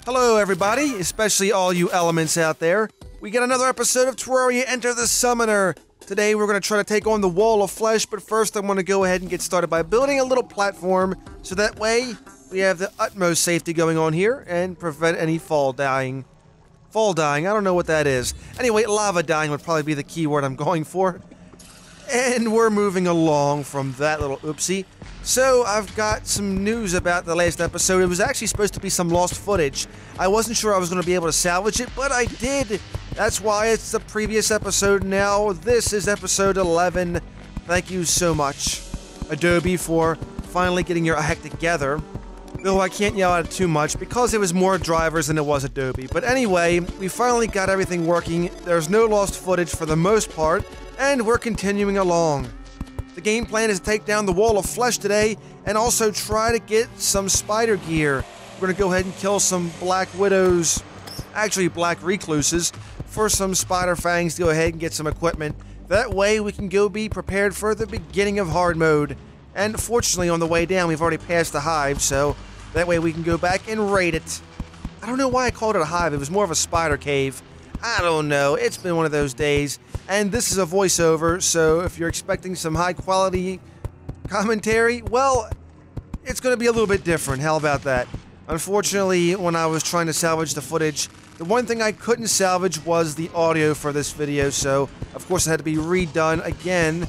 Hello everybody, especially all you elements out there. We get another episode of Terraria Enter the Summoner. Today we're going to try to take on the Wall of Flesh, but first I'm going to go ahead and get started by building a little platform, so that way we have the utmost safety going on here and prevent any fall dying. Fall dying, I don't know what that is. Anyway, lava dying would probably be the key word I'm going for. And we're moving along from that little oopsie. So, I've got some news about the last episode. It was actually supposed to be some lost footage. I wasn't sure I was going to be able to salvage it, but I did. That's why it's the previous episode now. This is episode 11. Thank you so much, Adobe, for finally getting your act together. Though I can't yell at it too much because it was more drivers than it was Adobe. But anyway, we finally got everything working. There's no lost footage for the most part, and we're continuing along. The game plan is to take down the Wall of Flesh today and also try to get some spider gear. We're going to go ahead and kill some Black Widows, actually Black Recluses, for some spider fangs to go ahead and get some equipment. That way we can go be prepared for the beginning of hard mode. And fortunately on the way down we've already passed the hive, so that way we can go back and raid it. I don't know why I called it a hive, it was more of a spider cave. I don't know, it's been one of those days. And this is a voiceover, so if you're expecting some high quality commentary, well, it's going to be a little bit different. How about that? Unfortunately, when I was trying to salvage the footage, the one thing I couldn't salvage was the audio for this video, so of course it had to be redone again.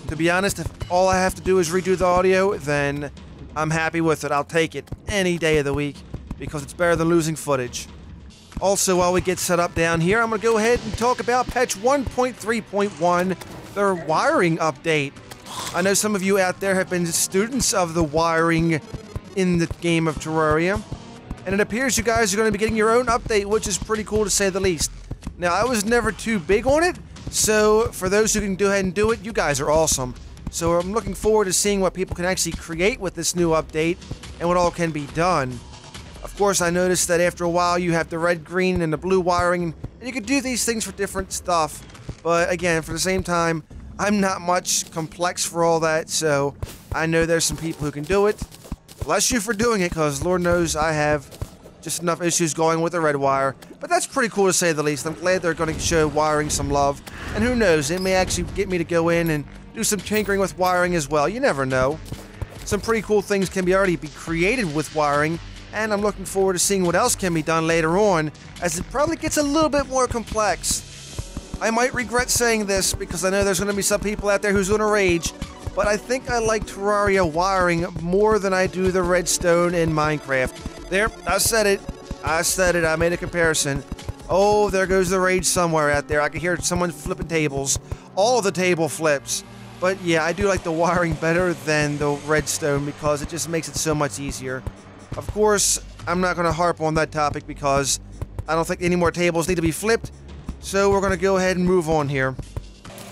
To be honest, if all I have to do is redo the audio, then I'm happy with it. I'll take it any day of the week, because it's better than losing footage. Also, while we get set up down here, I'm going to go ahead and talk about patch 1.3.1, their wiring update. I know some of you out there have been students of the wiring in the game of Terraria, and it appears you guys are going to be getting your own update, which is pretty cool to say the least. Now, I was never too big on it, so for those who can go ahead and do it, you guys are awesome. So I'm looking forward to seeing what people can actually create with this new update and what all can be done. Of course, I noticed that after a while you have the red, green, and the blue wiring, and you can do these things for different stuff. But again, for the same time, I'm not much complex for all that, so I know there's some people who can do it. Bless you for doing it, because Lord knows I have just enough issues going with the red wire. But that's pretty cool to say the least. I'm glad they're going to show wiring some love. And who knows, it may actually get me to go in and do some tinkering with wiring as well. You never know. Some pretty cool things can already be created with wiring. And I'm looking forward to seeing what else can be done later on, as it probably gets a little bit more complex. I might regret saying this, because I know there's going to be some people out there who's going to rage, but I think I like Terraria wiring more than I do the redstone in Minecraft. There, I said it. I made a comparison. Oh, there goes the rage somewhere out there. I can hear someone flipping tables. All of the table flips. But yeah, I do like the wiring better than the redstone, because it just makes it so much easier. Of course, I'm not going to harp on that topic because I don't think any more tables need to be flipped, so we're going to go ahead and move on here.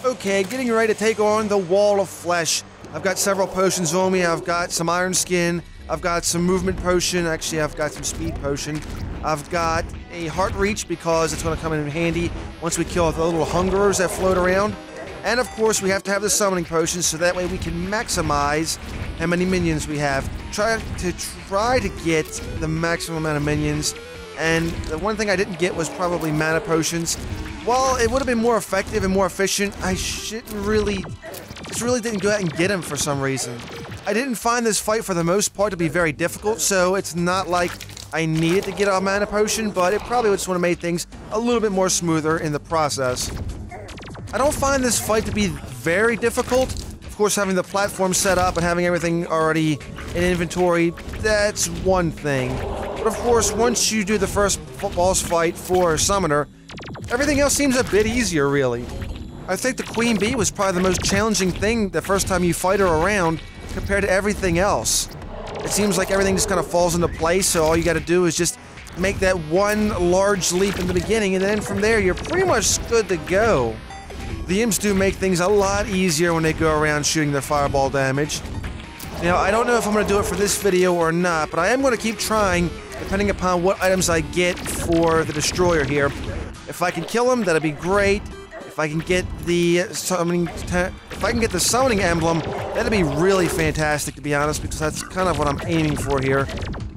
Okay, getting ready to take on the Wall of Flesh. I've got several potions on me. I've got some iron skin. I've got some movement potion. Actually, I've got some speed potion. I've got a heart reach because it's going to come in handy once we kill the little hungerers that float around. And of course, we have to have the summoning potions so that way we can maximize how many minions we have. Try to get the maximum amount of minions. And the one thing I didn't get was probably mana potions. While it would have been more effective and more efficient, I just really didn't go out and get them for some reason. I didn't find this fight for the most part to be very difficult, so it's not like I needed to get a mana potion, but it probably just would have made things a little bit more smoother in the process. I don't find this fight to be very difficult. Of course, having the platform set up and having everything already in inventory, that's one thing. But of course, once you do the first boss fight for Summoner, everything else seems a bit easier, really. I think the Queen Bee was probably the most challenging thing the first time you fight her around compared to everything else. It seems like everything just kind of falls into place, so all you gotta do is just make that one large leap in the beginning, and then from there, you're pretty much good to go. The imps do make things a lot easier when they go around shooting their fireball damage. Now, I don't know if I'm going to do it for this video or not, but I am going to keep trying, depending upon what items I get for the destroyer here. If I can kill him, that'd be great. If I can get the summoning emblem, that'd be really fantastic, to be honest, because that's kind of what I'm aiming for here.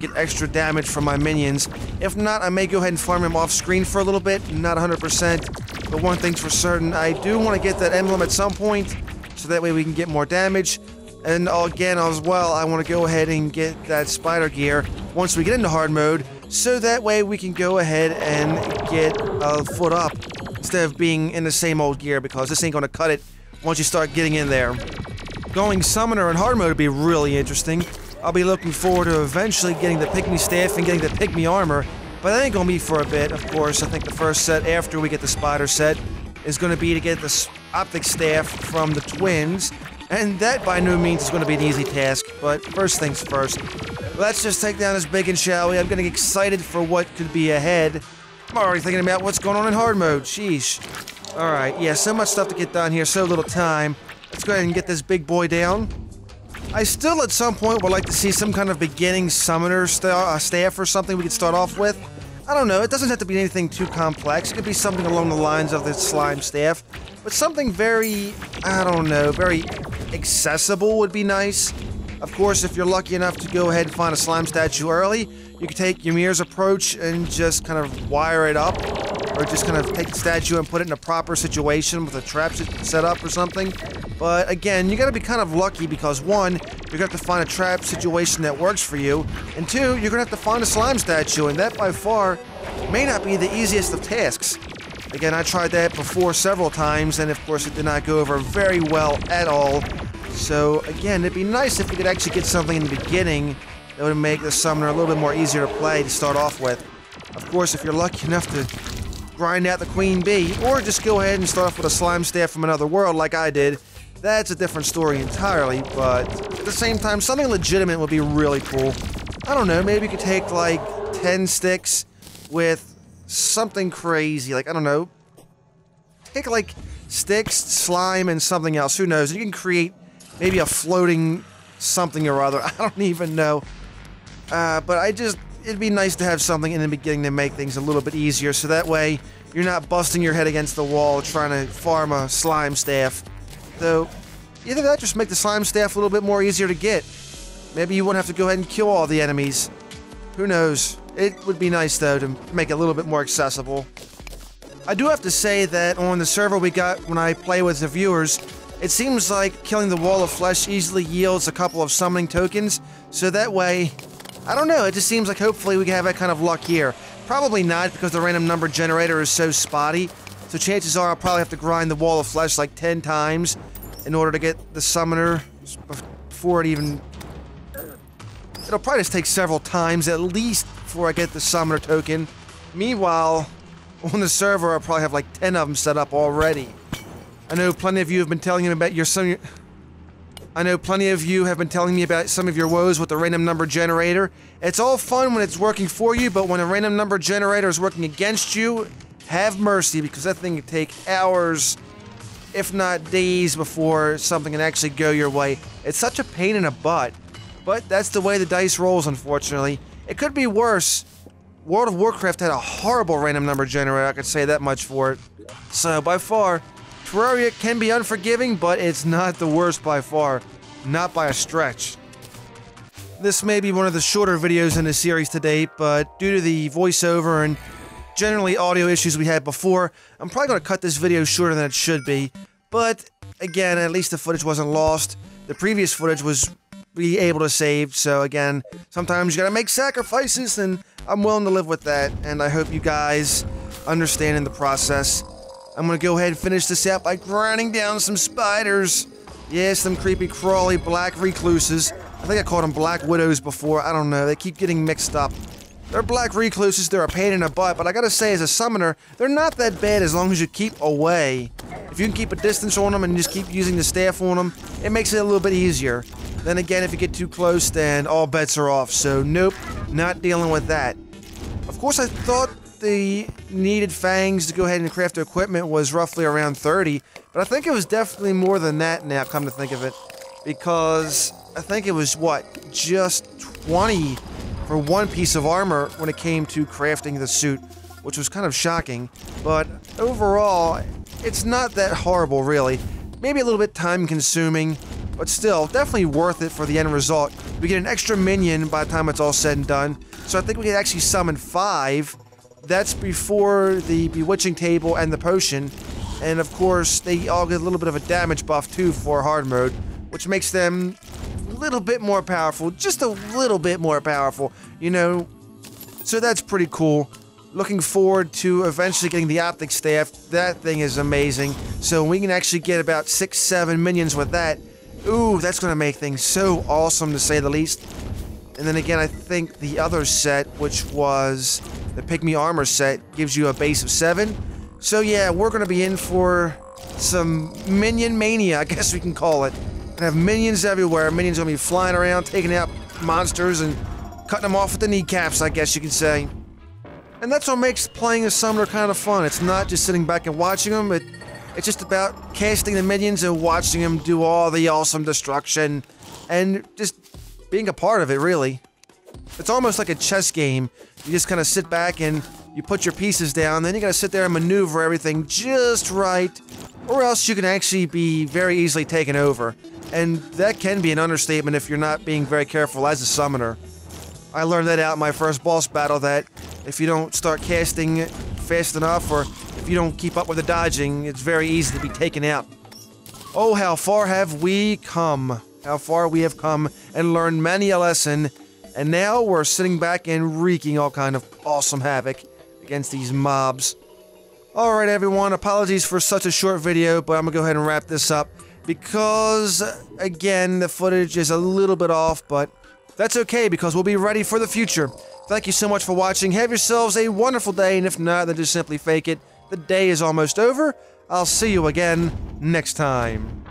get extra damage from my minions. If not, I may go ahead and farm him off screen for a little bit, not 100%, but one thing's for certain, I do want to get that emblem at some point, so that way we can get more damage. And again, as well, I want to go ahead and get that spider gear once we get into hard mode, so that way we can go ahead and get a foot up, instead of being in the same old gear, because this ain't going to cut it once you start getting in there. Going summoner in hard mode would be really interesting. I'll be looking forward to eventually getting the pygmy staff and getting the pygmy armor, but that ain't gonna be for a bit, of course. I think the first set after we get the spider set is gonna be to get the optic staff from the twins, and that by no means is gonna be an easy task, but first things first. Let's just take down this bacon, shall we? I'm getting excited for what could be ahead. I'm already thinking about what's going on in hard mode, sheesh. Alright, yeah, so much stuff to get done here, so little time. Let's go ahead and get this big boy down. I still, at some point, would like to see some kind of beginning summoner staff or something we could start off with. I don't know, it doesn't have to be anything too complex. It could be something along the lines of the slime staff. But something very, I don't know, very accessible would be nice. Of course, if you're lucky enough to go ahead and find a slime statue early, you could take Ymir's approach and just kind of wire it up. Or just kind of take the statue and put it in a proper situation with a trap set up or something. But again, you gotta be kind of lucky because one, you're gonna have to find a trap situation that works for you, and two, you're gonna have to find a slime statue, and that by far may not be the easiest of tasks. Again, I tried that before several times, and of course it did not go over very well at all. So again, it'd be nice if we could actually get something in the beginning that would make the summoner a little bit more easier to play to start off with. Of course, if you're lucky enough to grind out the queen bee, or just go ahead and start off with a slime staff from another world like I did, that's a different story entirely, but at the same time, something legitimate would be really cool. I don't know, maybe you could take like 10 sticks with something crazy, like, I don't know, take like sticks, slime, and something else, who knows, you can create maybe a floating something or other, I don't even know, but it'd be nice to have something in the beginning to make things a little bit easier, so that way you're not busting your head against the wall trying to farm a slime staff. Though, either that or just make the slime staff a little bit more easier to get. Maybe you won't have to go ahead and kill all the enemies. Who knows? It would be nice, though, to make it a little bit more accessible. I do have to say that on the server we got when I play with the viewers, it seems like killing the wall of flesh easily yields a couple of summoning tokens, so that way, I don't know, it just seems like hopefully we can have that kind of luck here. Probably not, because the random number generator is so spotty, so chances are I'll probably have to grind the wall of flesh like 10 times in order to get the summoner before it even... It'll probably just take several times at least before I get the summoner token. Meanwhile, on the server I'll probably have like 10 of them set up already. I know plenty of you have been telling me about some of your woes with the random number generator. It's all fun when it's working for you, but when a random number generator is working against you, have mercy, because that thing can take hours, if not days, before something can actually go your way. It's such a pain in the butt, but that's the way the dice rolls, unfortunately. It could be worse. World of Warcraft had a horrible random number generator, I could say that much for it. So, by far, Terraria can be unforgiving, but it's not the worst by far. Not by a stretch. This may be one of the shorter videos in the series to date, but due to the voiceover and generally audio issues we had before, I'm probably going to cut this video shorter than it should be. But, again, at least the footage wasn't lost. The previous footage was able to save, so again, sometimes you gotta make sacrifices, and I'm willing to live with that, and I hope you guys understand in the process. I'm gonna go ahead and finish this out by grinding down some spiders. Yes, them creepy, crawly black recluses. I think I called them black widows before, I don't know, they keep getting mixed up. They're black recluses, they're a pain in the butt, but I gotta say, as a summoner, they're not that bad as long as you keep away. If you can keep a distance on them and just keep using the staff on them, it makes it a little bit easier. Then again, if you get too close, then all bets are off, so nope, not dealing with that. Of course, I thought the needed fangs to go ahead and craft the equipment was roughly around 30, but I think it was definitely more than that now, come to think of it, because I think it was, what, just 20 for one piece of armor when it came to crafting the suit, which was kind of shocking, but overall, it's not that horrible, really. Maybe a little bit time-consuming, but still, definitely worth it for the end result. we get an extra minion by the time it's all said and done. So I think we can actually summon 5. That's before the bewitching table and the potion. And of course, they all get a little bit of a damage buff too for hard mode, which makes them a little bit more powerful, just a little bit more powerful, you know. So that's pretty cool. Looking forward to eventually getting the optic staff. That thing is amazing. So we can actually get about 6-7 minions with that. Ooh, that's gonna make things so awesome to say the least. And then again, I think the other set, which was the Pygmy Armor set, gives you a base of 7. So yeah, we're gonna be in for some minion mania, I guess we can call it. Gonna have minions everywhere. Minions gonna be flying around, taking out monsters and cutting them off with the kneecaps, I guess you can say. And that's what makes playing a summoner kind of fun. It's not just sitting back and watching them, it's just about casting the minions and watching them do all the awesome destruction and just being a part of it, really. It's almost like a chess game. You just kind of sit back and you put your pieces down, then you gotta sit there and maneuver everything just right, or else you can actually be very easily taken over. And that can be an understatement if you're not being very careful as a summoner. I learned that out in my first boss battle, that if you don't start casting fast enough, or if you don't keep up with the dodging, it's very easy to be taken out. Oh, how far have we come? How far we have come and learned many a lesson, and now we're sitting back and wreaking all kind of awesome havoc against these mobs. Alright everyone, apologies for such a short video, but I'm gonna go ahead and wrap this up because, again, the footage is a little bit off, but that's okay because we'll be ready for the future. Thank you so much for watching. Have yourselves a wonderful day, and if not, then just simply fake it. The day is almost over. I'll see you again next time.